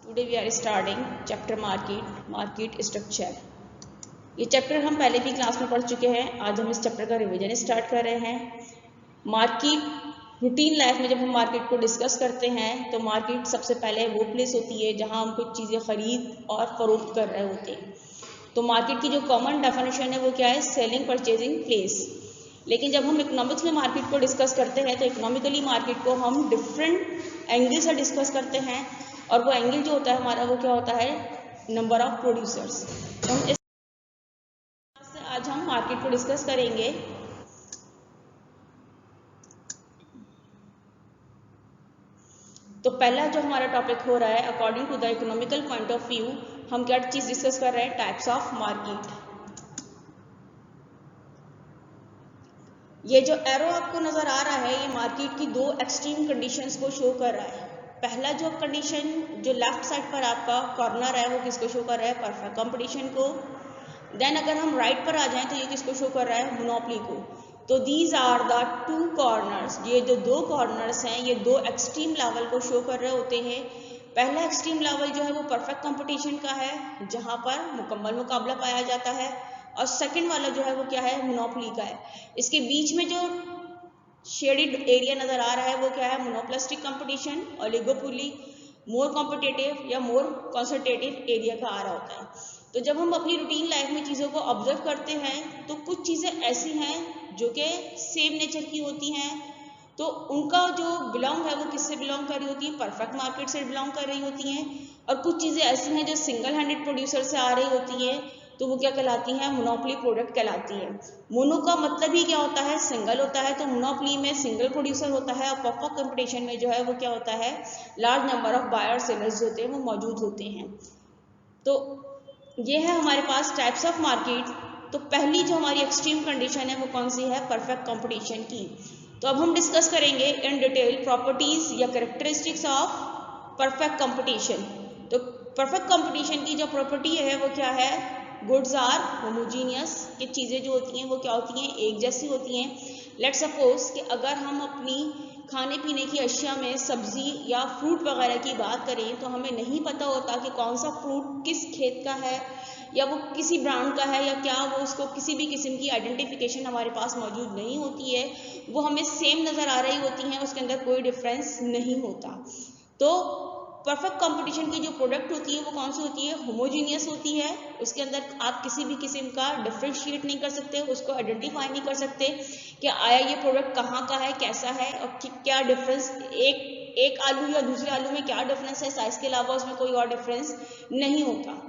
Today we are starting chapter market structure. ये chapter हम पहले भी क्लास में पढ़ चुके हैं। आज हम इस चैप्टर का रिवीजन स्टार्ट कर रहे हैं। मार्केट रूटीन लाइफ में जब हम मार्केट को डिस्कस करते हैं तो मार्केट सबसे पहले वो प्लेस होती है जहां हम कुछ चीज़ें खरीद और फरोख्त कर रहे होते हैं। तो मार्केट की जो कॉमन डेफिनेशन है वो क्या है? Selling purchasing place. लेकिन जब हम इकोनॉमिक्स में मार्केट को डिस्कस करते हैं तो इकोनॉमिकली मार्केट को हम डिफरेंट एंगल से डिस्कस करते हैं और वो एंगल जो होता है हमारा वो क्या होता है? Number of producers. तो हम इस से आज हम मार्केट को डिस्कस करेंगे। तो पहला जो हमारा टॉपिक हो रहा है according to the economical point of view, हम क्या चीज डिस्कस कर रहे हैं? Types of market. ये जो एरो आपको नजर आ रहा है ये मार्केट की दो एक्सट्रीम कंडीशंस को शो कर रहा है। पहला जो कंडीशन जो लेफ्ट साइड पर आपका कॉर्नर है वो किसको शो कर रहा है? परफेक्ट कंपटीशन को। देन अगर हम राइट पर आ जाएं तो ये किसको शो कर रहा है? मोनोपोली को। तो these are the two corners. ये जो दो कॉर्नर्स हैं ये दो एक्सट्रीम लेवल को शो कर रहे होते हैं। पहला एक्सट्रीम लेवल जो है वो परफेक्ट कंपटीशन का है जहां पर मुकम्मल मुकाबला पाया जाता है, और सेकंड वाला जो है वो क्या है? मोनोपोली का है। इसके बीच में जो शेडेड एरिया नजर आ रहा है वो क्या है? मोनोपोलिस्टिक कंपटीशन, ओलिगोपोली, मोर कॉम्पिटिटिव या मोर कॉन्संट्रेटेड एरिया का आ रहा होता है। तो जब हम अपनी रूटीन लाइफ में चीज़ों को ऑब्जर्व करते हैं तो कुछ चीज़ें ऐसी हैं जो कि सेम नेचर की होती हैं, तो उनका जो बिलोंग है वो किससे बिलोंग कर रही होती है? परफेक्ट मार्केट से बिलोंग कर रही होती हैं। और कुछ चीज़ें ऐसी हैं जो सिंगल हैंडेड प्रोड्यूसर से आ रही होती हैं, तो वो क्या कहलाती हैं? मोनोपोली प्रोडक्ट कहलाती है। मोनो का मतलब ही क्या होता है? सिंगल होता है। तो मोनोपोली में सिंगल प्रोड्यूसर होता है और परफेक्ट कंपटीशन में जो है वो क्या होता है? Large number of buyer sellers होते हैं वो मौजूद होते हैं। तो ये है हमारे पास टाइप्स ऑफ मार्केट। तो पहली जो हमारी एक्सट्रीम कंडीशन है वो कौन सी है? परफेक्ट कंपटीशन की। तो अब हम डिस्कस करेंगे इन डिटेल प्रॉपर्टीज या कैरेक्टरिस्टिक्स ऑफ परफेक्ट कंपटीशन। तो परफेक्ट कंपटीशन की जो प्रॉपर्टी है वो क्या है? गुड्स आर होमोजीनियस, कि चीज़ें जो होती हैं वो क्या होती हैं? एक जैसी होती हैं। लेट सपोज कि अगर हम अपनी खाने पीने की अशिया में सब्जी या फ्रूट वगैरह की बात करें तो हमें नहीं पता होता कि कौन सा फ्रूट किस खेत का है या वो किसी ब्रांड का है या क्या, वो उसको किसी भी किस्म की आइडेंटिफिकेशन हमारे पास मौजूद नहीं होती है। वो हमें सेम नज़र आ रही होती हैं, उसके अंदर कोई डिफरेंस नहीं होता। तो परफेक्ट कंपटीशन की जो प्रोडक्ट होती है वो कौन सी होती है? होमोजीनियस होती है। उसके अंदर आप किसी भी किस्म का डिफ्रेंशिएट नहीं कर सकते, उसको आइडेंटिफाई नहीं कर सकते कि आया ये प्रोडक्ट कहाँ का है, कैसा है और क्या डिफरेंस, एक आलू या दूसरे आलू में क्या डिफरेंस है, साइज के अलावा उसमें कोई और डिफरेंस नहीं होता।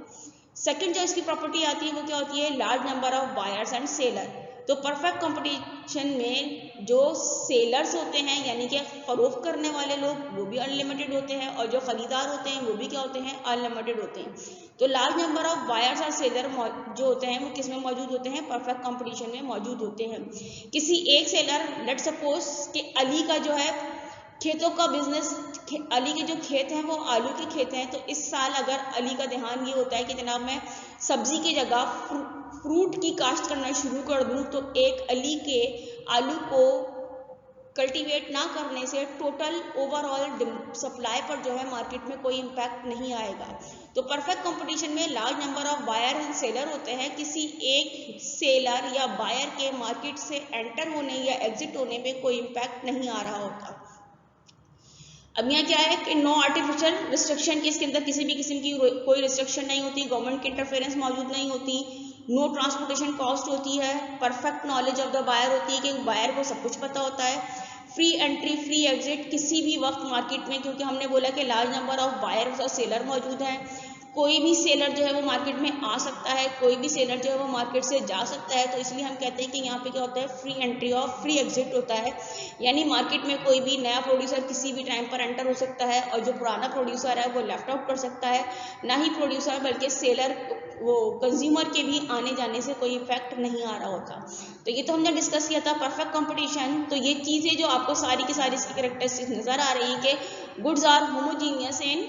सेकंड जो इसकी प्रॉपर्टी आती है वो क्या होती है? Large number of buyers and seller. तो परफेक्ट कंपटीशन में जो सेलर्स होते हैं यानी कि फरोख्त करने वाले लोग वो भी अनलिमिटेड होते हैं और जो खरीदार होते हैं वो भी क्या होते हैं? अनलिमिटेड होते हैं। तो लार्ज नंबर ऑफ बायर्स और सेलर जो होते हैं वो किस में मौजूद होते हैं? परफेक्ट कंपटीशन में मौजूद होते हैं। किसी एक सेलर, लेट सपोज कि अली का जो है खेतों का बिजनेस, अली के जो खेत हैं वो आलू के खेत हैं, तो इस साल अगर अली का ध्यान ये होता है कि जनाब मैं सब्जी की जगह फ्रूट की काश्त करना शुरू कर दूं, तो एक अली के आलू को कल्टीवेट ना करने से टोटल ओवरऑल सप्लाई पर जो है मार्केट में कोई इम्पैक्ट नहीं आएगा। तो परफेक्ट कंपटीशन में large number of buyer and seller होते हैं। किसी एक सेलर या बायर के मार्केट से एंटर होने या एग्जिट होने में कोई इम्पैक्ट नहीं आ रहा होता। अब यहाँ क्या है कि नो आर्टिफिशियल रिस्ट्रिक्शन, की इसके अंदर किसी भी किस्म की कोई रिस्ट्रिक्शन नहीं होती, गवर्नमेंट की इंटरफेरेंस मौजूद नहीं होती, नो ट्रांसपोर्टेशन कॉस्ट होती है, perfect knowledge of the buyer होती है कि बायर को सब कुछ पता होता है, फ्री एंट्री फ्री एग्जिट किसी भी वक्त मार्केट में, क्योंकि हमने बोला कि लार्ज नंबर ऑफ बायर्स और सेलर मौजूद हैं। कोई भी सेलर जो है वो मार्केट में आ सकता है, कोई भी सेलर जो है वो मार्केट से जा सकता है। तो इसलिए हम कहते हैं कि यहाँ पे क्या होता है? फ्री एंट्री और फ्री एग्जिट होता है। यानी मार्केट में कोई भी नया प्रोड्यूसर किसी भी टाइम पर एंटर हो सकता है और जो पुराना प्रोड्यूसर है वो लेफ्ट आउट कर सकता है। ना ही प्रोड्यूसर बल्कि सेलर वो कंज्यूमर के भी आने जाने से कोई इफेक्ट नहीं आ रहा होता। तो ये तो हमने डिस्कस किया था परफेक्ट कंपटीशन। तो ये चीज़ें जो आपको सारी की सारी इसकी कैरेक्टरिस्टिक्स नजर आ रही है कि goods are homogeneous in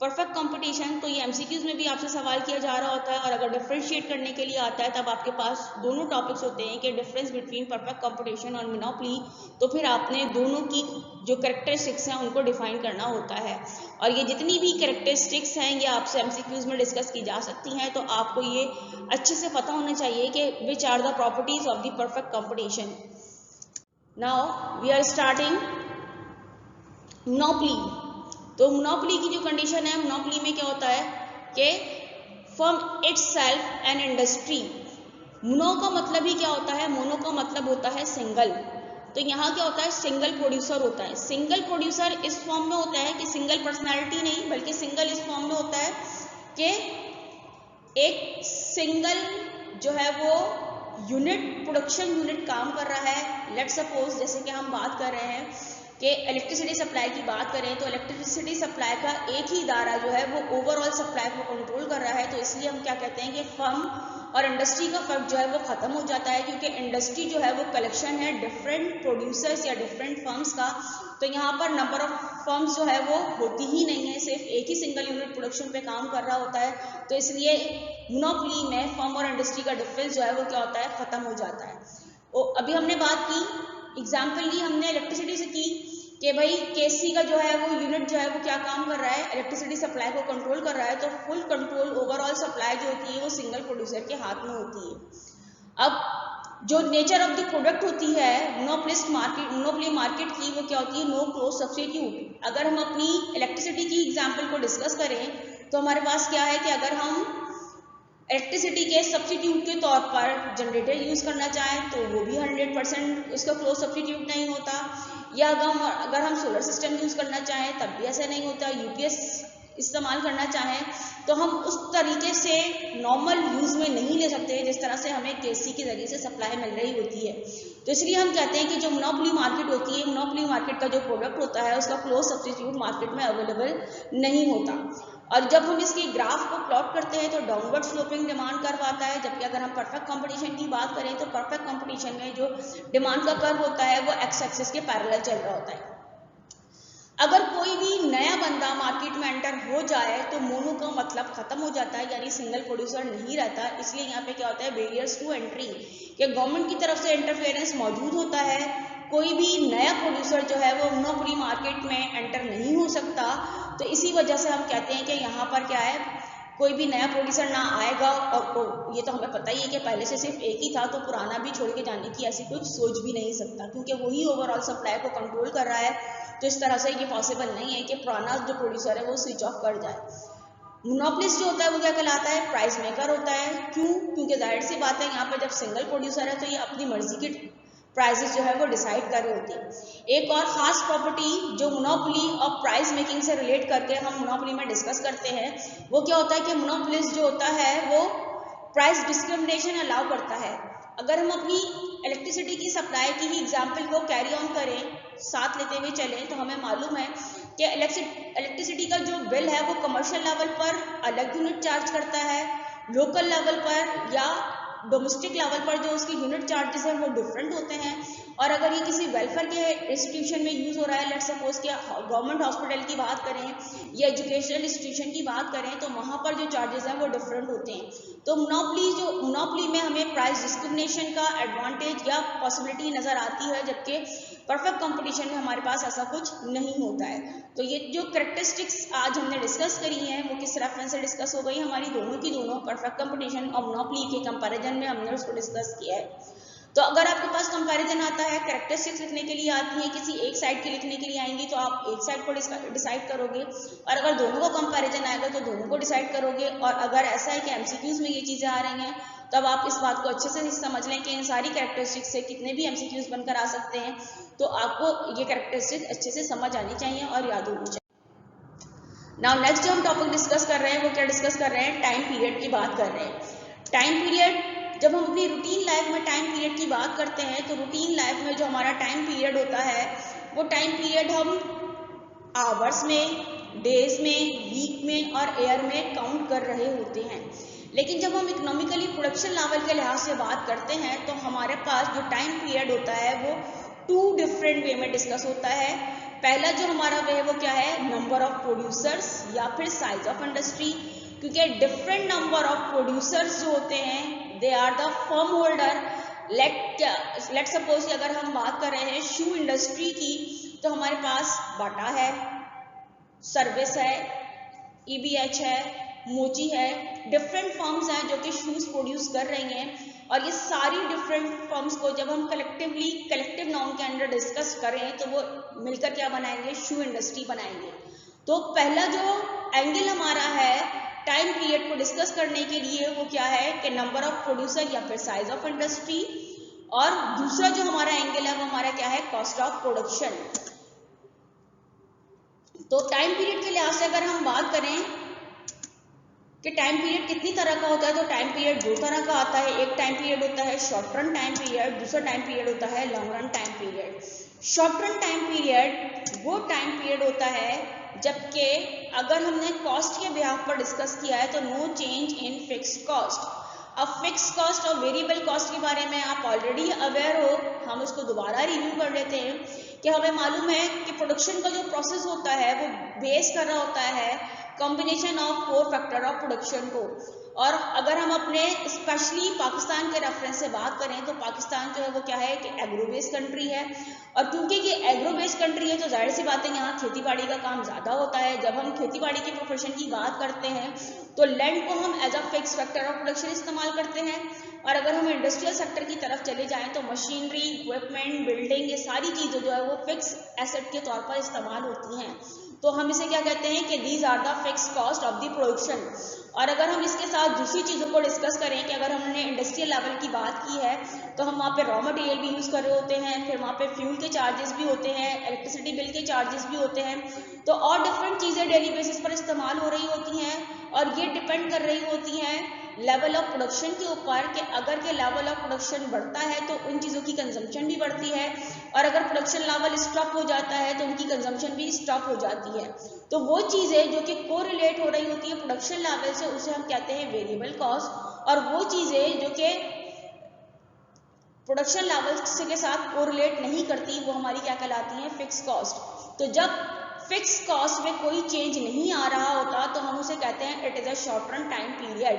perfect competition, तो ये एमसीक्यूज में भी आपसे सवाल किया जा रहा होता है, और अगर डिफरेंशिएट करने के लिए आता है तब आपके पास दोनों टॉपिक्स होते हैं कि डिफरेंस बिटवीन परफेक्ट कंपटीशन और मोनोपोली, तो फिर आपने दोनों की जो कैरेक्टरिस्टिक्स हैं उनको डिफाइन करना होता है। और ये जितनी भी कैरेक्टरिस्टिक्स हैं ये आपसे एमसीक्यूज में डिस्कस की जा सकती हैं, तो आपको ये अच्छे से पता होना चाहिए कि which are the properties of the perfect competition. Now we are starting monopoly. तो मोनोपोली की जो कंडीशन है, मोनोपोली में क्या होता है कि from itself an industry. Mono का मतलब ही क्या होता है, मोनो का मतलब होता है सिंगल। तो यहाँ क्या होता है, सिंगल प्रोड्यूसर होता है। सिंगल प्रोड्यूसर इस फॉर्म में होता है कि सिंगल पर्सनालिटी नहीं, बल्कि सिंगल इस फॉर्म में होता है कि एक सिंगल जो है वो यूनिट, प्रोडक्शन यूनिट काम कर रहा है। लेट्स सपोज जैसे कि हम बात कर रहे हैं कि इलेक्ट्रिसिटी सप्लाई की बात करें, तो इलेक्ट्रिसिटी सप्लाई का एक ही इदारा जो है वो ओवरऑल सप्लाई को कंट्रोल कर रहा है। तो इसलिए हम क्या कहते हैं कि फर्म और इंडस्ट्री का फर्क जो है वो खत्म हो जाता है, क्योंकि इंडस्ट्री जो है वो कलेक्शन है डिफरेंट प्रोड्यूसर्स या डिफरेंट फर्म्स का। तो यहाँ पर नंबर ऑफ फर्म्स जो है वो होती ही नहीं है, सिर्फ एक ही सिंगल यूनिट प्रोडक्शन पे काम कर रहा होता है। तो इसलिए मोनोपोली में फर्म और इंडस्ट्री का डिफरेंस जो है वो क्या होता है, खत्म हो जाता है। अभी हमने बात की, एग्जाम्पल ली हमने इलेक्ट्रिसिटी से की कि भाई केसी का जो है वो यूनिट जो है वो क्या काम कर रहा है, इलेक्ट्रिसिटी सप्लाई को कंट्रोल कर रहा है। तो फुल कंट्रोल ओवरऑल सप्लाई जो होती है वो सिंगल प्रोड्यूसर के हाथ में होती है। अब जो नेचर ऑफ द प्रोडक्ट होती है मोनोपोली मार्केट की, वो क्या होती है, नो क्लोज सब्स्टिट्यूट। अगर हम अपनी इलेक्ट्रिसिटी की एग्जाम्पल को डिस्कस करें तो हमारे पास क्या है कि अगर हम इलेक्ट्रिसिटी के सब्स्टिट्यूट के तौर पर जनरेटर यूज़ करना चाहें तो वो भी 100% उसका क्लोज सब्स्टिट्यूट नहीं होता, या अगर हम सोलर सिस्टम यूज़ करना चाहें तब भी ऐसा नहीं होता, यूपीएस इस्तेमाल करना चाहें तो हम उस तरीके से नॉर्मल यूज़ में नहीं ले सकते जिस तरह से हमें केसी के ज़रिए से सप्लाई मिल रही होती है। तो इसलिए हम कहते हैं कि जो मोनोपोली मार्केट होती है, मोनोपोली मार्केट का जो प्रोडक्ट होता है उसका क्लोज सब्स्टिट्यूट मार्केट में अवेलेबल नहीं होता। और जब हम इसकी ग्राफ को प्लॉट करते हैं तो डाउनवर्ड स्लोपिंग डिमांड कर्व आता है, जबकि अगर हम परफेक्ट कंपटीशन की बात करें तो परफेक्ट कंपटीशन में जो डिमांड का कर्व होता है वो एक्स एक्सिस के पैरेलल चल रहा होता है। अगर कोई भी नया बंदा मार्केट में एंटर हो जाए तो मोनो का मतलब खत्म हो जाता है, यानी सिंगल प्रोड्यूसर नहीं रहता। इसलिए यहाँ पे क्या होता है, बैरियर्स टू एंट्री, कि गवर्नमेंट की तरफ से इंटरफेरेंस मौजूद होता है। कोई भी नया प्रोड्यूसर जो है वो मोनोपोली मार्केट में एंटर नहीं हो सकता। तो इसी वजह से हम कहते हैं कि यहाँ पर क्या है, कोई भी नया प्रोड्यूसर ना आएगा। और ये तो हमें पता ही है कि पहले से सिर्फ एक ही था, तो पुराना भी छोड़ के जाने की ऐसी कुछ सोच भी नहीं सकता, क्योंकि वही ओवरऑल सप्लाई को कंट्रोल कर रहा है। तो इस तरह से ये पॉसिबल नहीं है कि पुराना जो प्रोड्यूसर है वो स्विच ऑफ कर जाए। मोनोपोलिस्ट जो होता है वो क्या कहलाता है, प्राइस मेकर होता है। क्यों? क्योंकि जाहिर सी बात है यहाँ पर जब सिंगल प्रोड्यूसर है तो ये अपनी मर्जी की प्राइसेस जो है वो डिसाइड कर रही होती है। एक और खास प्रॉपर्टी जो मोनोपोली और प्राइस मेकिंग से रिलेट करके हम मोनोपोली में डिस्कस करते हैं, वो क्या होता है कि मोनोपोलिस्ट जो होता है वो प्राइस डिस्क्रिमिनेशन अलाउ करता है। अगर हम अपनी इलेक्ट्रिसिटी की सप्लाई की ही एग्जाम्पल को कैरी ऑन करें, साथ लेते हुए चलें, तो हमें मालूम है कि इलेक्ट्रिसिटी का जो बिल है वो कमर्शियल लेवल पर अलग यूनिट चार्ज करता है, लोकल लेवल पर या डोमेस्टिक लेवल पर जो उसकी यूनिट चार्जेस हैं वो डिफरेंट होते हैं। और अगर ये किसी वेलफेयर के इंस्टीट्यूशन में यूज़ हो रहा है, लेट्स सपोज कि गवर्नमेंट हॉस्पिटल की बात करें या एजुकेशनल इंस्टीट्यूशन की बात करें, तो वहाँ पर जो चार्जेस हैं वो डिफरेंट होते हैं। तो मोनोपोली में हमें प्राइस डिस्क्रिमिनेशन का एडवांटेज या पॉसिबिलिटी नज़र आती है, जबकि परफेक्ट कंपटीशन में हमारे पास ऐसा कुछ नहीं होता है। तो ये जो कैरेक्टरिस्टिक्स आज हमने डिस्कस करी हैं वो किस रेफरेंस से डिस्कस हो गई हमारी, दोनों की दोनों परफेक्ट कंपटीशन और मोनोपोली के कंपैरिजन में हमने उसको डिस्कस किया है। तो अगर आपके पास कंपैरिजन आता है, कैरेक्टरिस्टिक्स लिखने के लिए आती है, किसी एक साइड के लिखने के लिए आएंगी तो आप एक साइड को डिसाइड करोगे, और अगर दोनों का कंपैरिजन आएगा तो दोनों को डिसाइड करोगे। और अगर ऐसा है कि एमसीक्यूज में ये चीज़ें आ रही हैं तब आप इस बात को अच्छे से समझ लें कि इन सारी कैरेक्टरिस्टिक्स से कितने भी एमसीक्यूज बनकर आ सकते हैं। तो आपको ये कैरेक्टरिस्टिक्स अच्छे से समझ आनी चाहिए और याद होनी चाहिए। नाउ नेक्स्ट जो हम टॉपिक डिस्कस कर रहे हैं वो क्या डिस्कस कर रहे हैं, टाइम पीरियड की बात कर रहे हैं। टाइम पीरियड, जब हम अपनी रूटीन लाइफ में टाइम पीरियड की बात करते हैं तो रूटीन लाइफ में जो हमारा टाइम पीरियड होता है वो टाइम पीरियड हम आवर्स में, डेज में, वीक में और ईयर में काउंट कर रहे होते हैं। लेकिन जब हम इकोनॉमिकली प्रोडक्शन लेवल के लिहाज से बात करते हैं तो हमारे पास जो टाइम पीरियड होता है वो 2 डिफरेंट वे में डिस्कस होता है। पहला जो हमारा वे है वो क्या है, नंबर ऑफ प्रोड्यूसर्स या फिर साइज ऑफ इंडस्ट्री, क्योंकि डिफरेंट नंबर ऑफ प्रोड्यूसर्स जो होते हैं they are the firm holder. Let suppose कि अगर हम बात कर रहे हैं शू इंडस्ट्री की, तो हमारे पास बाटा है, सर्विस है, EBH है, मोची है, डिफरेंट फर्म्स हैं जो कि शूज प्रोड्यूस कर रही हैं। और ये सारी डिफरेंट फर्म्स को जब हम कलेक्टिव नाउन के अंदर डिस्कस करें तो वो मिलकर क्या बनाएंगे, शू इंडस्ट्री बनाएंगे। तो पहला जो एंगल हमारा है टाइम पीरियड को डिस्कस करने के लिए वो क्या है कि नंबर ऑफ प्रोड्यूसर या फिर साइज ऑफ इंडस्ट्री, और दूसरा जो हमारा एंगल है वो हमारा क्या है, कॉस्ट ऑफ प्रोडक्शन। तो टाइम पीरियड के लिहाज से अगर हम बात करें कि टाइम पीरियड कितनी तरह का होता है, तो टाइम पीरियड दो तरह का आता है। एक टाइम पीरियड होता है शॉर्ट रन टाइम पीरियड, दूसरा टाइम पीरियड होता है long run time period. Short run time period वो टाइम पीरियड होता है जबकि अगर हमने कॉस्ट के बिहाफ पर डिस्कस किया है तो no change in fix cost. अब फिक्स कॉस्ट और वेरिएबल कॉस्ट के बारे में आप ऑलरेडी अवेयर हो, हम उसको दोबारा रिव्यू कर लेते हैं कि हमें मालूम है कि प्रोडक्शन का जो प्रोसेस होता है वो बेस कर रहा होता है combination of 4 factor of production को। और अगर हम अपने स्पेशली पाकिस्तान के रेफरेंस से बात करें तो पाकिस्तान जो है वो क्या है कि एग्रो बेस्ड कंट्री है, और क्योंकि ये एग्रो बेस्ड कंट्री है तो जाहिर सी बात है यहाँ खेती बाड़ी का काम ज़्यादा होता है। जब हम खेती बाड़ी के प्रोफेशन की बात करते हैं तो लैंड को हम as a fix factor of production इस्तेमाल करते हैं, और अगर हम इंडस्ट्रियल सेक्टर की तरफ चले जाएं तो मशीनरी, इक्विपमेंट, बिल्डिंग, ये सारी चीज़ें जो है वो फिक्स एसेट के तौर पर इस्तेमाल होती हैं। तो हम इसे क्या कहते हैं कि these are the fix cost of the production. और अगर हम इसके साथ दूसरी चीज़ों को डिस्कस करें कि अगर हमने इंडस्ट्रियल लेवल की बात की है तो हम वहाँ पे रॉ मटेरियल भी यूज़ कर रहे होते हैं, फिर वहाँ पे फ्यूल के चार्जेस भी होते हैं, इलेक्ट्रिसिटी बिल के चार्जेस भी होते हैं, तो और डिफरेंट चीज़ें डेली बेसिस पर इस्तेमाल हो रही होती हैं। और ये डिपेंड कर रही होती हैं लेवल ऑफ प्रोडक्शन के ऊपर कि अगर के लेवल ऑफ प्रोडक्शन बढ़ता है तो उन चीज़ों की कंजम्पशन भी बढ़ती है, और अगर प्रोडक्शन लेवल स्टॉप हो जाता है तो उनकी कंजम्पशन भी स्टॉप हो जाती है। तो वो चीज़ें जो कि कोरिलेट हो रही होती है प्रोडक्शन लेवल से उसे हम कहते हैं वेरिएबल कॉस्ट, और वो चीज़ें जो कि प्रोडक्शन लेवल के साथ कोरिलेट नहीं करती वो हमारी क्या कहलाती हैं, फिक्स कॉस्ट। तो जब फिक्स कॉस्ट में कोई चेंज नहीं आ रहा होता तो हम उसे कहते हैं it is a short run time period.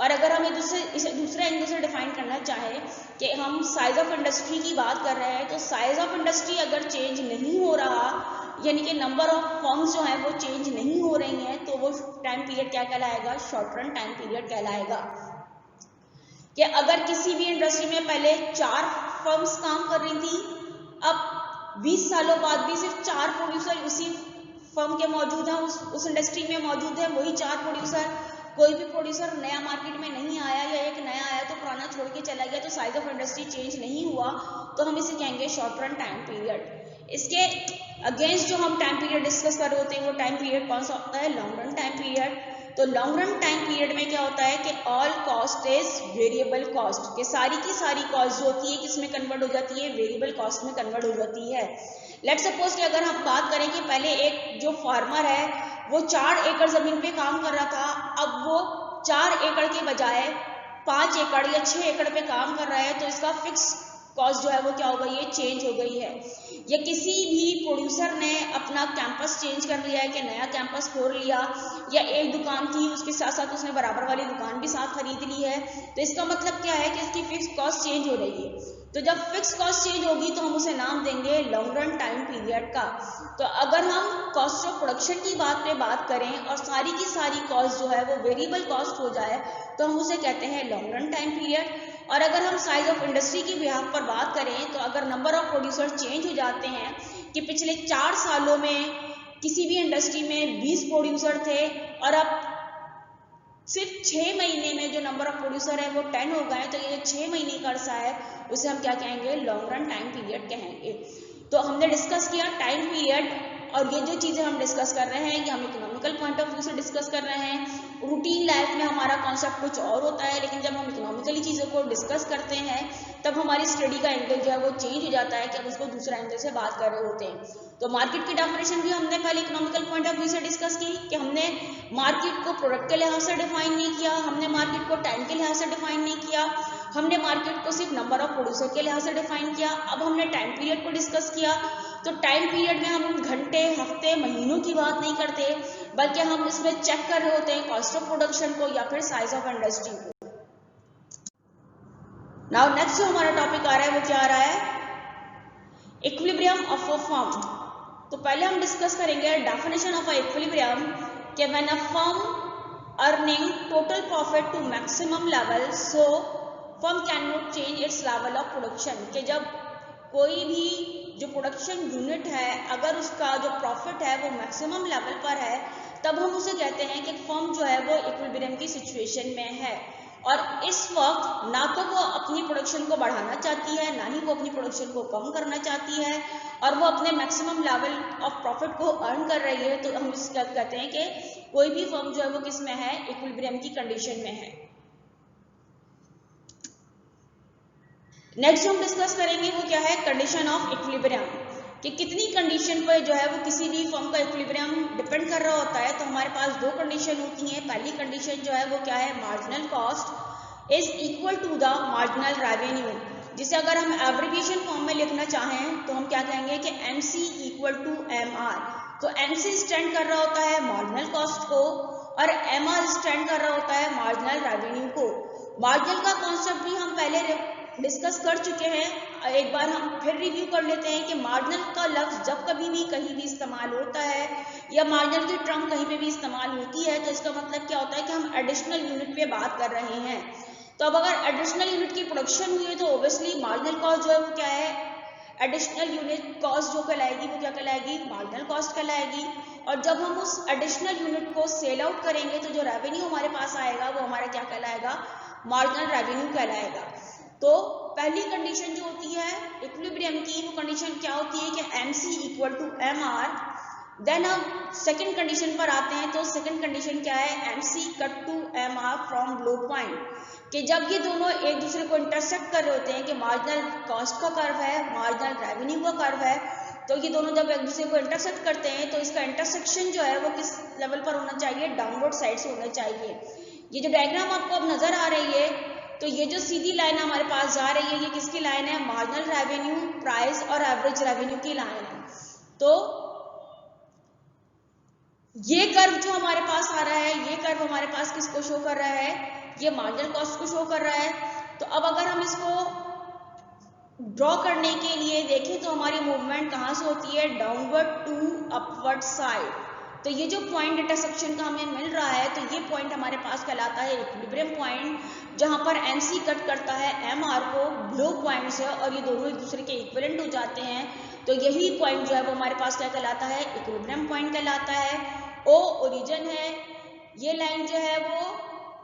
और अगर हम इसे दूसरे एंगल से डिफाइन करना चाहें कि हम साइज ऑफ इंडस्ट्री की बात कर रहे हैं, तो साइज ऑफ इंडस्ट्री अगर चेंज नहीं हो रहा, यानी कि नंबर ऑफ फर्म्स जो हैं वो चेंज नहीं हो रही हैं, तो वो टाइम पीरियड क्या कहलाएगा, शॉर्ट रन टाइम पीरियड कहलाएगा। कि अगर किसी भी इंडस्ट्री में पहले 4 फर्म्स काम कर रही थी, अब 20 सालों बाद भी सिर्फ 4 प्रोड्यूसर उसी फर्म के मौजूद हैं, उस इंडस्ट्री में मौजूद है, वही 4 प्रोड्यूसर, कोई भी प्रोड्यूसर नया मार्केट में नहीं आया या एक नया आया तो पुराना छोड़ के चला गया, तो साइज ऑफ इंडस्ट्री चेंज नहीं हुआ, तो हम इसे कहेंगे शॉर्ट रन टाइम पीरियड। इसके अगेंस्ट जो हम टाइम पीरियड डिस्कस कर रहे होते हैं वो टाइम पीरियड कौन सा होता है, लॉन्ग रन टाइम पीरियड। तो लॉन्ग रन टाइम पीरियड में क्या होता है कि all cost is variable cost, कि सारी की सारी कॉस्ट जो होती है किसमें कन्वर्ट हो जाती है, वेरिएबल कॉस्ट में कन्वर्ट हो जाती है। लेट्स सपोज कि अगर हम बात करें कि पहले एक जो फार्मर है वो 4 एकड़ ज़मीन पे काम कर रहा था, अब वो 4 एकड़ के बजाय 5 एकड़ या 6 एकड़ पे काम कर रहा है, तो इसका फिक्स कॉस्ट जो है वो क्या हो गई है, चेंज हो गई है। या किसी भी प्रोड्यूसर ने अपना कैंपस चेंज कर लिया है कि नया कैंपस खोल लिया, या एक दुकान थी उसके साथ साथ उसने बराबर वाली दुकान भी साथ खरीद ली है, तो इसका मतलब क्या है कि इसकी फिक्स कॉस्ट चेंज हो रही है। तो जब फिक्स कॉस्ट चेंज होगी तो हम उसे नाम देंगे लॉन्ग रन टाइम पीरियड का। तो अगर हम कॉस्ट ऑफ प्रोडक्शन की बात करें और सारी की सारी कॉस्ट जो है वो वेरिएबल कॉस्ट हो जाए तो हम उसे कहते हैं लॉन्ग रन टाइम पीरियड। और अगर हम साइज ऑफ इंडस्ट्री की बिहाफ पर बात करें तो अगर नंबर ऑफ प्रोड्यूसर चेंज हो जाते हैं कि पिछले 4 सालों में किसी भी इंडस्ट्री में 20 प्रोड्यूसर थे और अब सिर्फ 6 महीने में जो नंबर ऑफ प्रोड्यूसर है वो 10 हो गए, तो ये 6 महीने का अरसा है उसे हम क्या कहेंगे, लॉन्ग रन टाइम पीरियड कहेंगे। तो हमने डिस्कस किया टाइम पीरियड, और ये जो चीज़ें हम डिस्कस कर रहे हैं ये हम इकोनॉमिकल पॉइंट ऑफ व्यू से डिस्कस कर रहे हैं। रूटीन लाइफ में हमारा कॉन्सेप्ट कुछ और होता है, लेकिन जब हम इकोनॉमिकली चीज़ों को डिस्कस करते हैं तब हमारी स्टडी का एंगल जो है वो चेंज हो जाता है कि हम उसको दूसरा एंगल से बात कर रहे होते हैं। तो मार्केट की डेफिनेशन भी हमने पहले इकोनॉमिकल पॉइंट ऑफ व्यू से डिस्कस की कि हमने मार्केट को प्रोडक्ट के लिहाज से डिफाइन नहीं किया, हमने मार्केट को टाइम के लिहाज से डिफाइन नहीं किया, हमने मार्केट को सिर्फ नंबर ऑफ प्रोड्यूसर के लिहाज से डिफाइन किया। अब हमने टाइम पीरियड को डिस्कस किया तो टाइम पीरियड में हम घंटे, हफ्ते, महीनों की बात नहीं करते, बल्कि हम इसमें चेक कर रहे होते हैं कॉस्ट ऑफ प्रोडक्शन को या फिर साइज ऑफ इंडस्ट्री को। नाउ नेक्स्ट जो हमारा टॉपिक आ रहा है वो क्या आ रहा है, इक्विलिब्रियम ऑफ अ फर्म। तो पहले हम डिस्कस करेंगे डेफिनेशन ऑफ इक्विलिब्रियम कि when a firm earning total profit to maximum level so firm can not change its level of production. कि जब कोई भी जो प्रोडक्शन यूनिट है अगर उसका जो प्रॉफिट है वो मैक्सिमम लेवल पर है, तब हम उसे कहते हैं कि फर्म जो है वो इक्विलिब्रियम की सिचुएशन में है। और इस वक्त ना तो वो अपनी प्रोडक्शन को बढ़ाना चाहती है, ना ही वो अपनी प्रोडक्शन को कम करना चाहती है, और वो अपने मैक्सिमम लेवल ऑफ प्रॉफिट को अर्न कर रही है। तो हम इसका कहते हैं कि कोई भी फर्म जो है वो किस में है, इक्विलिब्रियम की कंडीशन में है। नेक्स्ट हम डिस्कस करेंगे वो क्या है, कंडीशन ऑफ इक्विलिब्रियम, कि कितनी कंडीशन पर जो है वो किसी भी फर्म का इक्विलिब्रियम डिपेंड कर रहा होता है। तो हमारे पास दो कंडीशन होती हैं। पहली कंडीशन जो है वो क्या है, marginal cost is equal to the marginal revenue, जिसे अगर हम एब्रिविएशन फॉर्म में लिखना चाहें तो हम क्या कहेंगे कि MC इक्वल टू MR। तो MC स्टैंड कर रहा होता है मार्जिनल कॉस्ट को और MR स्टैंड कर रहा होता है मार्जिनल रेवेन्यू को। मार्जिनल का कॉन्सेप्ट भी हम पहले डिस्कस कर चुके हैं, एक बार हम फिर रिव्यू कर लेते हैं कि मार्जिनल का लफ्ज जब कभी भी कहीं भी इस्तेमाल होता है या मार्जिनल की टर्म कहीं पे भी इस्तेमाल होती है तो इसका मतलब क्या होता है कि हम एडिशनल यूनिट पे बात कर रहे हैं। तो अब अगर एडिशनल यूनिट की प्रोडक्शन हुई है तो ऑब्वियसली मार्जिनल कॉस्ट जो है वो क्या है, एडिशनल यूनिट कॉस्ट जो कहलाएगी वो क्या कहलाएगी, मार्जिनल कॉस्ट कहलाएगी। और जब हम उस एडिशनल यूनिट को सेल आउट करेंगे तो जो रेवेन्यू हमारे पास आएगा वो हमारा क्या कहलाएगा, मार्जिनल रेवेन्यू कहलाएगा। तो पहली कंडीशन जो होती है इक्विलिब्रियम की, वो कंडीशन क्या होती है कि MC equal to MR। Then हम सेकंड कंडीशन पर आते हैं। तो सेकंड कंडीशन क्या है, MC cut to MR from low point, कि जब ये दोनों एक दूसरे को इंटरसेक्ट कर रहे होते हैं कि मार्जिनल कॉस्ट का कर्व है, मार्जिनल रेवेन्यू का कर्व है, तो ये दोनों जब एक दूसरे को इंटरसेक्ट करते हैं तो इसका इंटरसेक्शन जो है वो किस लेवल पर होना चाहिए, डाउनवर्ड साइड से होना चाहिए। ये जो डायग्राम आपको अब नजर आ रही है, तो ये जो सीधी लाइन हमारे पास जा रही है ये किसकी लाइन है, मार्जिनल रेवेन्यू, प्राइस और एवरेज रेवेन्यू की लाइन है। तो ये कर्व जो हमारे पास आ रहा है, ये कर्व हमारे पास किसको शो कर रहा है, ये मार्जिनल कॉस्ट को शो कर रहा है। तो अब अगर हम इसको ड्रॉ करने के लिए देखें तो हमारी मूवमेंट कहाँ से होती है, डाउनवर्ड टू अपवर्ड साइड। तो ये जो पॉइंट इंटरसेक्शन का हमें मिल रहा है तो ये पॉइंट हमारे पास कहलाता है इक्विलिब्रियम पॉइंट, जहां पर MC कट करता है MR को लो पॉइंट से और ये दोनों एक दूसरे के इक्विवेलेंट हो जाते हैं। तो यही पॉइंट जो है वो हमारे पास क्या कहलाता है, इक्विलिब्रियम पॉइंट कहलाता है। O ओरिजिन है, ये लाइन जो है वो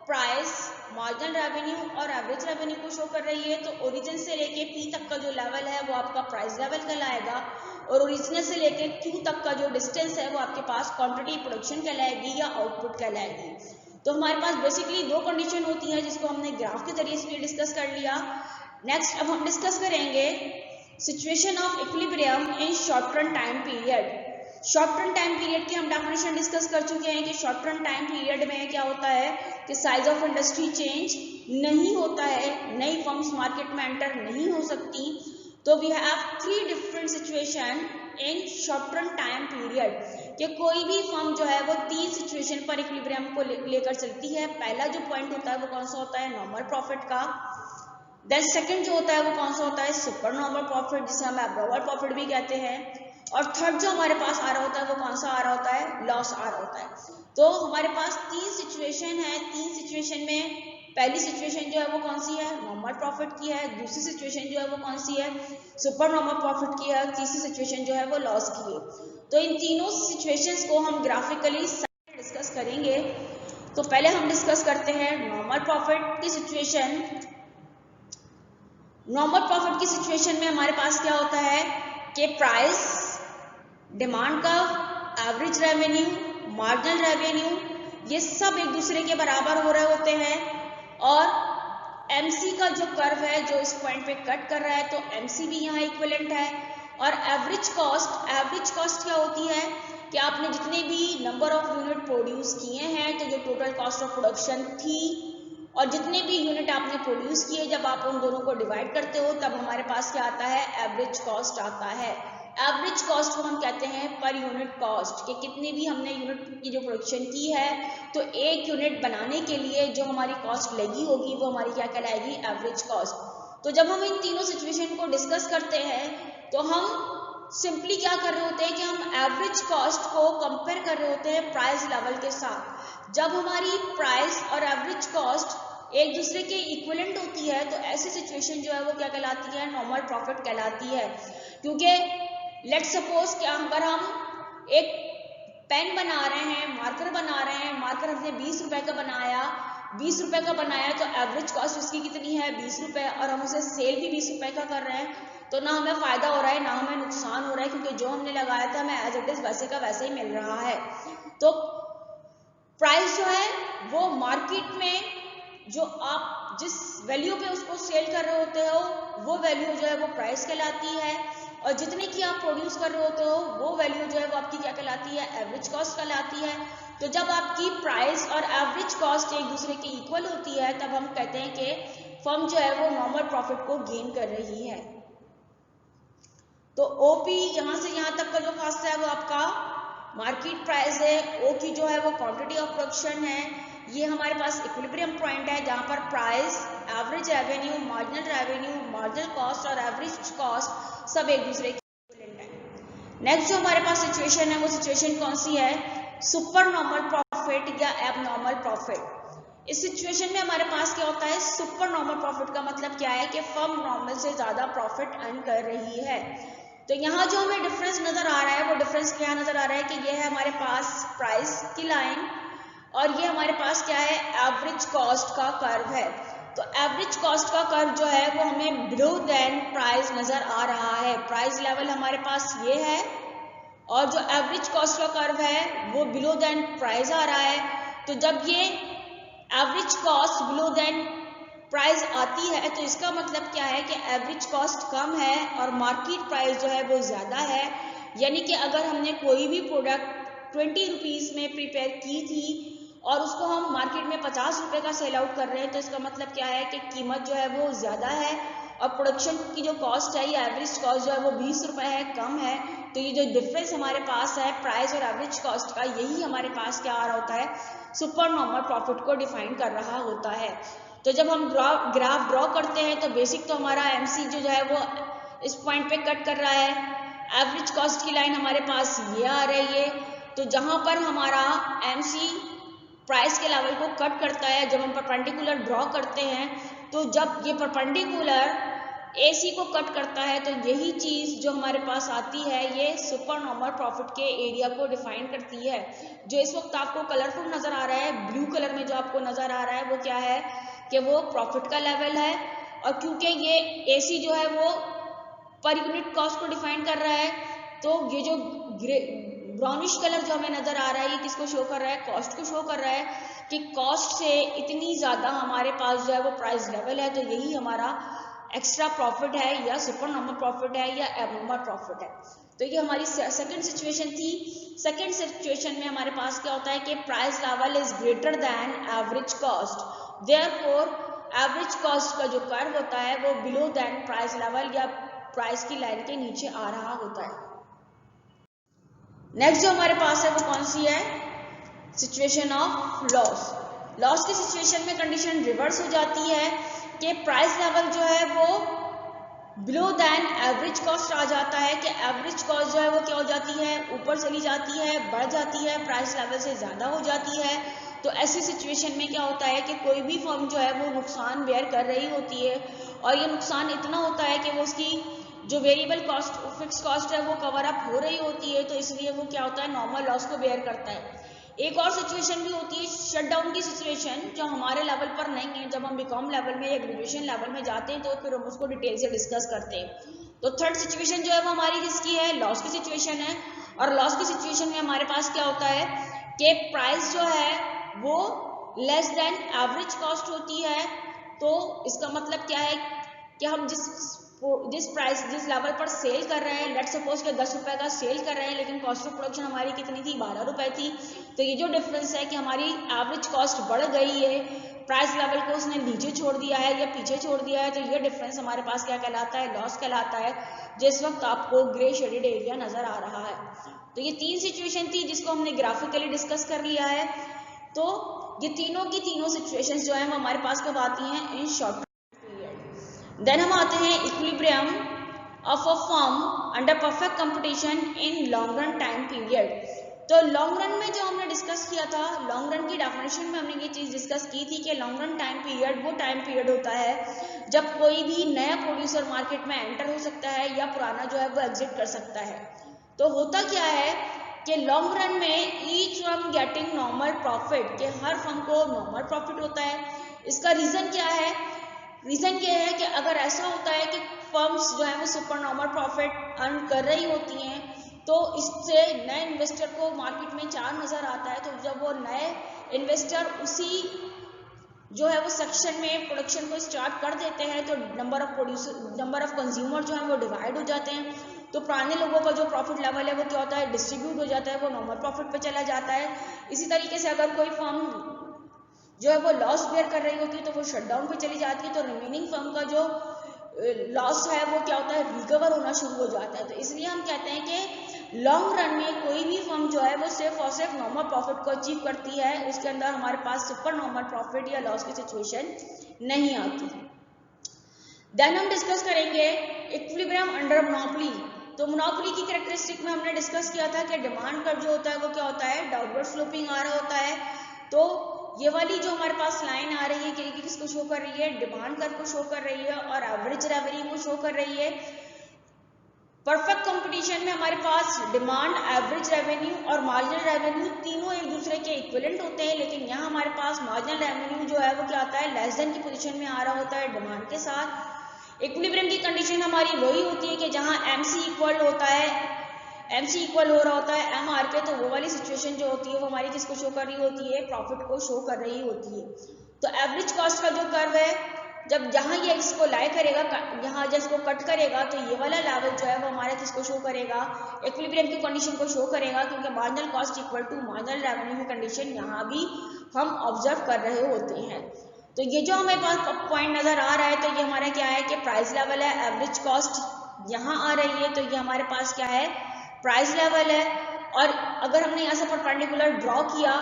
प्राइस, मार्जिनल रेवेन्यू और एवरेज रेवेन्यू को शो कर रही है। तो ओरिजिन से लेके P तक का जो लेवल है वो आपका प्राइस लेवल कहलाएगा, और ओरिजिन से लेके Q तक का जो डिस्टेंस है वो आपके पास क्वांटिटी प्रोडक्शन कहलाएगी या आउटपुट कहलाएगी। तो हमारे पास बेसिकली दो कंडीशन होती हैं जिसको हमने ग्राफ के जरिए से डिस्कस कर लिया। नेक्स्ट अब हम डिस्कस करेंगे situation of equilibrium in short run time period. Short run time period की हम डेफिनेशन डिस्कस कर चुके हैं कि शॉर्ट रन टाइम पीरियड में क्या होता है कि साइज ऑफ इंडस्ट्री चेंज नहीं होता है, नई फर्म्स मार्केट में एंटर नहीं हो सकती। तो we have 3 different situation in short run time period, कि कोई भी फर्म जो है वो 3 सिचुएशन पर इक्विलिब्रियम को लेकर चलती है। पहला जो पॉइंट होता है वो कौन सा होता है, नॉर्मल प्रॉफिट का। देन सेकंड जो होता है वो कौन सा होता है, सुपर नॉर्मल प्रॉफिट, जिसे हम एब्नॉर्मल प्रॉफिट भी कहते हैं। और थर्ड जो हमारे पास आ रहा होता है वो कौन सा आ रहा होता है, लॉस आ रहा होता है। तो हमारे पास 3 सिचुएशन है। 3 सिचुएशन में पहली सिचुएशन जो है वो कौन सी है, नॉर्मल प्रॉफिट की है। दूसरी सिचुएशन जो है वो कौन सी है, सुपर नॉर्मल प्रॉफिट की है। तीसरी सिचुएशन जो है वो लॉस की है। तो इन तीनों सिचुएशंस को हम ग्राफिकली डिस्कस करेंगे। तो पहले हम डिस्कस करते हैं नॉर्मल प्रॉफिट की सिचुएशन। नॉर्मल प्रॉफिट की सिचुएशन में हमारे पास क्या होता है कि प्राइस, डिमांड का, एवरेज रेवेन्यू, मार्जिनल रेवेन्यू, ये सब एक दूसरे के बराबर हो रहे होते हैं। और MC का जो कर्व है जो इस पॉइंट पे कट कर रहा है तो MC भी यहाँ इक्विवेलेंट है। और एवरेज कॉस्ट क्या होती है कि आपने जितने भी नंबर ऑफ यूनिट प्रोड्यूस किए हैं तो जो टोटल कॉस्ट ऑफ प्रोडक्शन थी और जितने भी यूनिट आपने प्रोड्यूस किए, जब आप उन दोनों को डिवाइड करते हो तब हमारे पास क्या आता है, एवरेज कॉस्ट आता है। एवरेज कॉस्ट को हम कहते हैं पर यूनिट कॉस्ट, कि कितनी भी हमने यूनिट की जो प्रोडक्शन की है तो एक यूनिट बनाने के लिए जो हमारी कॉस्ट लगी होगी वो हमारी क्या कहलाएगी, एवरेज कॉस्ट। तो जब हम इन तीनों सिचुएशन को डिस्कस करते हैं तो हम सिंपली क्या कर रहे होते हैं कि हम एवरेज कॉस्ट को कंपेयर कर रहे होते हैं प्राइस लेवल के साथ। जब हमारी प्राइस और एवरेज कॉस्ट एक दूसरे के इक्विवेलेंट होती है तो ऐसी सिचुएशन जो है वो क्या कहलाती है, नॉर्मल प्रॉफिट कहलाती है। क्योंकि लेट सपोज कि अगर हम एक पेन बना रहे हैं, मार्कर बना रहे हैं, मार्कर हमने 20 रुपए का बनाया, 20 रुपए का बनाया तो एवरेज कॉस्ट उसकी कितनी है, 20 रुपए, और हम उसे सेल भी 20 रुपए का कर रहे हैं, तो ना हमें फायदा हो रहा है ना हमें नुकसान हो रहा है, क्योंकि जो हमने लगाया था हमें एज इट इज वैसे का वैसे ही मिल रहा है। तो प्राइस जो है वो मार्केट में जो आप जिस वैल्यू पे उसको सेल कर रहे होते हो वो वैल्यू जो है वो प्राइस कहलाती है, और जितने की आप प्रोड्यूस कर रहे होते हो वो वैल्यू जो है वो आपकी क्या कहलाती है, एवरेज कॉस्ट कहलाती है। तो जब आपकी प्राइस और एवरेज कॉस्ट एक दूसरे के इक्वल होती है तब हम कहते हैं कि फर्म जो है वो नॉर्मल प्रॉफिट को गेन कर रही है। तो ओपी यहाँ से यहाँ तक का जो फासला है वो आपका मार्केट प्राइस है, ओ की जो है वो क्वांटिटी ऑफ प्रोडक्शन है, ये हमारे पास इक्विलिब्रियम पॉइंट है जहाँ पर price, average revenue, marginal cost और एवरेज कॉस्ट सब एक दूसरे के इक्विवेलेंट है। नेक्स्ट जो हमारे पास सिचुएशन है वो सिचुएशन कौन सी है, सुपर नॉर्मल प्रॉफिट या एबनॉर्मल प्रॉफिट। इस सिचुएशन में हमारे पास क्या होता है, सुपर नॉर्मल प्रॉफिट का मतलब क्या है कि फर्म नॉर्मल से ज्यादा प्रॉफिट अर्न कर रही है। तो यहाँ जो हमें डिफरेंस नजर आ रहा है वो डिफरेंस क्या नजर आ रहा है कि ये है हमारे पास प्राइस की लाइन और ये हमारे पास क्या है, एवरेज कॉस्ट का कर्व है। तो एवरेज कॉस्ट का कर्व जो है वो हमें बिलो देन प्राइस नजर आ रहा है, प्राइस लेवल हमारे पास ये है और जो एवरेज कॉस्ट का कर्व है वो बिलो देन प्राइस आ रहा है। तो जब ये average cost below than price आती है तो इसका मतलब क्या है कि एवरेज कॉस्ट कम है और मार्केट प्राइस जो है वो ज़्यादा है। यानी कि अगर हमने कोई भी प्रोडक्ट 20 रुपीज़ में प्रिपेयर की थी और उसको हम मार्केट में 50 रुपये का सेल आउट कर रहे हैं तो इसका मतलब क्या है कि कीमत जो है वो ज़्यादा है और प्रोडक्शन की जो कॉस्ट है या एवरेज कॉस्ट जो है वो 20 रुपये है, कम है। तो ये जो डिफरेंस हमारे पास है प्राइस और एवरेज कॉस्ट का, यही हमारे पास क्या आ रहा होता है, सुपर नॉर्मल प्रॉफिट को डिफाइन कर रहा होता है। तो जब हम ग्राफ ड्रॉ करते हैं तो बेसिक तो हमारा एमसी जो है वो इस पॉइंट पे कट कर रहा है, एवरेज कॉस्ट की लाइन हमारे पास ये आ रही है। तो जहां पर हमारा एमसी प्राइस के लेवल को कट करता है, जब हम परपेंडिकुलर ड्रॉ करते हैं तो जब ये परपेंडिकुलर एसी को कट करता है तो यही चीज जो हमारे पास आती है ये सुपर नॉर्मल प्रॉफिट के एरिया को डिफाइन करती है। जो इस वक्त आपको कलरफुल नजर आ रहा है, ब्लू कलर में जो आपको नजर आ रहा है वो क्या है कि वो प्रॉफिट का लेवल है। और क्योंकि ये एसी जो है वो पर यूनिट कॉस्ट को डिफाइन कर रहा है तो ये जो ब्राउनिश कलर जो हमें नजर आ रहा है ये किसको शो कर रहा है, कॉस्ट को शो कर रहा है कि कॉस्ट से इतनी ज्यादा हमारे पास जो है वो प्राइस लेवल है। तो यही हमारा एक्स्ट्रा प्रॉफिट है या सुपर नॉर्मल प्रॉफिट है या एबनॉर्मल प्रॉफिट है। तो ये हमारी सेकंड सिचुएशन थी। सेकंड सिचुएशन में हमारे पास क्या होता है कि price level is greater than average cost, therefore average cost का जो कर्व होता है वो बिलो देन प्राइस लेवल या प्राइस की लाइन के नीचे आ रहा होता है। नेक्स्ट जो हमारे पास है वो कौन सी है, सिचुएशन ऑफ लॉस। लॉस की सिचुएशन में कंडीशन रिवर्स हो जाती है कि प्राइस लेवल जो है वो बिलो देन एवरेज कॉस्ट आ जाता है कि एवरेज कॉस्ट जो है वो क्या हो जाती है, ऊपर चली जाती है, बढ़ जाती है, प्राइस लेवल से ज़्यादा हो जाती है। तो ऐसी सिचुएशन में क्या होता है कि कोई भी फर्म जो है वो नुकसान बेयर कर रही होती है और ये नुकसान इतना होता है कि वो उसकी जो वेरिएबल कॉस्ट, फिक्स कॉस्ट है वो कवर अप हो रही होती है, तो इसलिए वो क्या होता है, नॉर्मल लॉस को बेयर करता है। एक और सिचुएशन भी होती है शटडाउन की सिचुएशन, जो हमारे लेवल पर नहीं है। जब हम बीकॉम लेवल में या ग्रेजुएशन लेवल में जाते हैं तो फिर हम उसको डिटेल से डिस्कस करते हैं। तो थर्ड सिचुएशन जो है वो हमारी किसकी है, लॉस की सिचुएशन है। और लॉस की सिचुएशन में हमारे पास क्या होता है कि प्राइस जो है वो लेस देन एवरेज कॉस्ट होती है। तो इसका मतलब क्या है कि हम जिस लेवल पर सेल कर रहे हैं, लेट सपोज के 10 रुपए का सेल कर रहे हैं लेकिन कॉस्ट ऑफ प्रोडक्शन हमारी कितनी थी, 12 रुपए थी। तो ये जो डिफरेंस है कि हमारी एवरेज कॉस्ट बढ़ गई है, प्राइस लेवल को उसने नीचे छोड़ दिया है या पीछे छोड़ दिया है, तो ये डिफरेंस हमारे पास क्या कहलाता है, लॉस कहलाता है, जिस वक्त आपको ग्रे शेडेड एरिया नजर आ रहा है। तो ये तीन सिचुएशन थी जिसको हमने ग्राफिकली डिस्कस कर लिया है। तो ये तीनों की तीनों सिचुएशंस जो है वो हमारे पास कब आती हैं, इन शॉर्ट पीरियड। देन हम आते हैं equilibrium of a firm under perfect competition in long run time period. तो लॉन्ग रन में जो हमने डिस्कस किया था, लॉन्ग रन की डेफिनेशन में हमने ये चीज डिस्कस की थी कि लॉन्ग रन टाइम पीरियड वो टाइम पीरियड होता है जब कोई भी नया प्रोड्यूसर मार्केट में एंटर हो सकता है या पुराना जो है वो एग्जिट कर सकता है। तो होता क्या है कि लॉन्ग रन में each firm getting normal profit, के हर फर्म को नॉर्मल प्रॉफिट होता है। इसका रीजन क्या है, रीजन ये है कि अगर ऐसा होता है कि फर्म्स जो है वो सुपर नॉर्मल प्रॉफिट अर्न कर रही होती हैं, तो इससे नए इन्वेस्टर को मार्केट में चार नजर आता है। तो जब वो नए इन्वेस्टर उसी जो है वो सेक्शन में प्रोडक्शन को स्टार्ट कर देते हैं, तो नंबर ऑफ कंज्यूमर जो है वो डिवाइड हो जाते हैं। तो पुराने लोगों का जो प्रॉफिट लेवल है वो क्या होता है, डिस्ट्रीब्यूट हो जाता है, वो नॉर्मल प्रॉफिट पे चला जाता है। इसी तरीके से अगर कोई फर्म जो है वो लॉस बेयर कर रही होती है तो वो शटडाउन पे चली जाती है, तो रिमेनिंग फर्म का जो लॉस है वो क्या होता है, रिकवर होना शुरू हो जाता है। तो इसलिए हम कहते हैं कि लॉन्ग रन में कोई भी फर्म जो है वो सिर्फ और सिर्फ नॉर्मल प्रॉफिट को अचीव करती है, उसके अंदर हमारे पास सुपर नॉर्मल प्रॉफिट या लॉस की सिचुएशन नहीं आती। देन हम डिस्कस करेंगे इक्विलिब्रियम अंडर मोनोपोली। तो मोनोपोली की कैरेक्टरिस्टिक में हमने डिस्कस किया था कि डिमांड कर्व जो होता है वो क्या होता है, डाउनवर्ड स्लोपिंग आ रहा होता है। तो ये वाली जो हमारे पास लाइन आ रही है कि किसको शो कर रही है, डिमांड कर्व को शो कर रही है और एवरेज रेवेन्यू को शो कर रही है। परफेक्ट कंपटीशन में हमारे पास डिमांड, एवरेज रेवेन्यू और मार्जिनल रेवेन्यू तीनों एक दूसरे के इक्विवेलेंट होते हैं, लेकिन यहाँ हमारे पास मार्जिनल रेवेन्यू जो है वो क्या आता है, लेस देन की पोजीशन में आ रहा होता है डिमांड के साथ। इक्विलिब्रियम की कंडीशन हमारी वही होती है कि जहाँ MC इक्वल होता है, MC इक्वल हो रहा होता है MR के, तो वो वाली सिचुएशन जो होती है वो हमारी किसको शो कर रही होती है, प्रॉफिट को शो कर रही होती है। तो एवरेज कॉस्ट का जो कर्व है, जब जहाँ ये इसको लाई करेगा, यहाँ जब इसको कट करेगा, तो ये वाला लेवल जो है वो हमारे किसको शो करेगा, इक्विलिब्रियम की कंडीशन को शो करेगा, क्योंकि marginal cost equal to marginal revenue की कंडीशन यहाँ भी हम ऑब्जर्व कर रहे होते हैं। तो ये जो हमें पास पॉइंट नजर आ रहा है, तो ये हमारा क्या है कि प्राइस लेवल है, एवरेज कॉस्ट यहाँ आ रही है, तो ये हमारे पास क्या है, प्राइस लेवल है। और अगर हमने यहाँ से परपेंडिकुलर ड्रॉ किया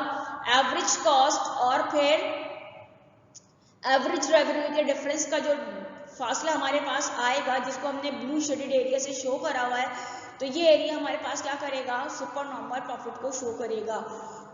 एवरेज कॉस्ट और फिर एवरेज रेवेन्यू के डिफरेंस का जो फासला हमारे पास आएगा, जिसको हमने ब्लू शेडेड एरिया से शो करा हुआ है, तो ये एरिया हमारे पास क्या करेगा, सुपर नॉर्मल प्रॉफिट को शो करेगा।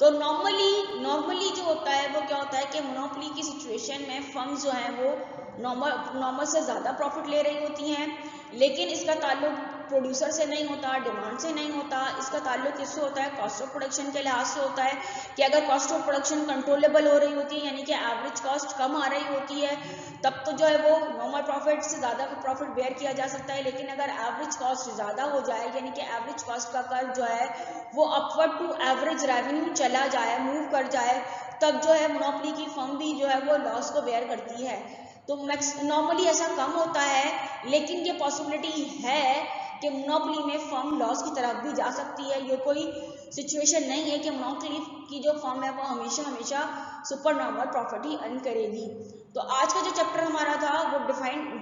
तो नॉर्मली जो होता है वो क्या होता है कि मोनोपोली की सिचुएशन में फर्म्स जो हैं वो नॉर्मल से ज़्यादा प्रॉफिट ले रही होती हैं, लेकिन इसका ताल्लुक प्रोड्यूसर से नहीं होता, डिमांड से नहीं होता, इसका ताल्लुक किससे होता है, कॉस्ट ऑफ प्रोडक्शन के लिहाज से होता है कि अगर कॉस्ट ऑफ प्रोडक्शन कंट्रोलेबल हो रही होती है, यानी कि एवरेज कॉस्ट कम आ रही होती है, तब तो जो है वो नॉर्मल प्रॉफिट से ज़्यादा प्रॉफिट बेयर किया जा सकता है। लेकिन अगर एवरेज कॉस्ट ज़्यादा हो जाए, यानी कि एवरेज कॉस्ट का कर्व जो है वो अपवर्ड टू एवरेज रेवेन्यू चला जाए, मूव कर जाए, तब जो है मोनोपोली की फर्म भी जो है वो लॉस को बेयर करती है। तो नॉर्मली ऐसा कम होता है, लेकिन ये पॉसिबिलिटी है कि मोनोपोली में फर्म लॉस की तरफ भी जा सकती है। ये कोई सिचुएशन नहीं है कि मोनोपोली की जो फर्म है वो हमेशा सुपर नॉर्मल प्रॉफिट ही अर्न करेगी। तो आज का जो चैप्टर हमारा था वो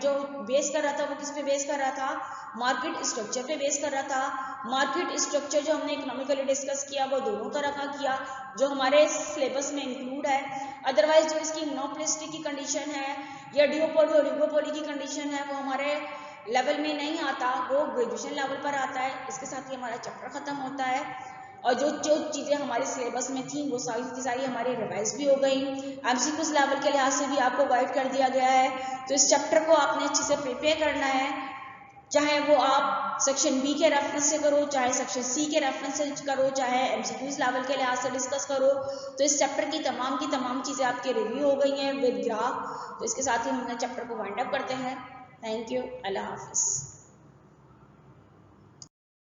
जो बेस कर रहा था वो किस पे बेस कर रहा था, मार्केट स्ट्रक्चर पे बेस कर रहा था। मार्केट स्ट्रक्चर जो हमने इकोनॉमिकली डिस्कस किया वो दोनों तरह का किया, जो हमारे सिलेबस में इंक्लूड है। अदरवाइज जो इसकी मोनोपोलिस्टिक की कंडीशन है या डिओपोली और ओलिगोपोली की कंडीशन है वो हमारे लेवल में नहीं आता, वो ग्रेजुएशन लेवल पर आता है। इसके साथ ही हमारा चैप्टर खत्म होता है और जो चीज़ें हमारे सिलेबस में थी वो सारी की सारी हमारी रिवाइज भी हो गई। एमसीक्यूज लेवल के लिहाज से भी आपको गाइड कर दिया गया है। तो इस चैप्टर को आपने अच्छे से प्रिपेयर करना है, चाहे वो आप सेक्शन बी के रेफरेंस से करो, चाहे सेक्शन सी के रेफरेंस से करो, चाहे एमसीक्यूज लेवल के लिहाज से डिस्कस करो। तो इस चैप्टर की तमाम चीज़ें आपकी रिव्यू हो गई हैं विद ग्राफ। तो इसके साथ ही हम अपने चैप्टर को वाइंड अप करते हैं। थैंक यू, अल्लाह हाफिज़।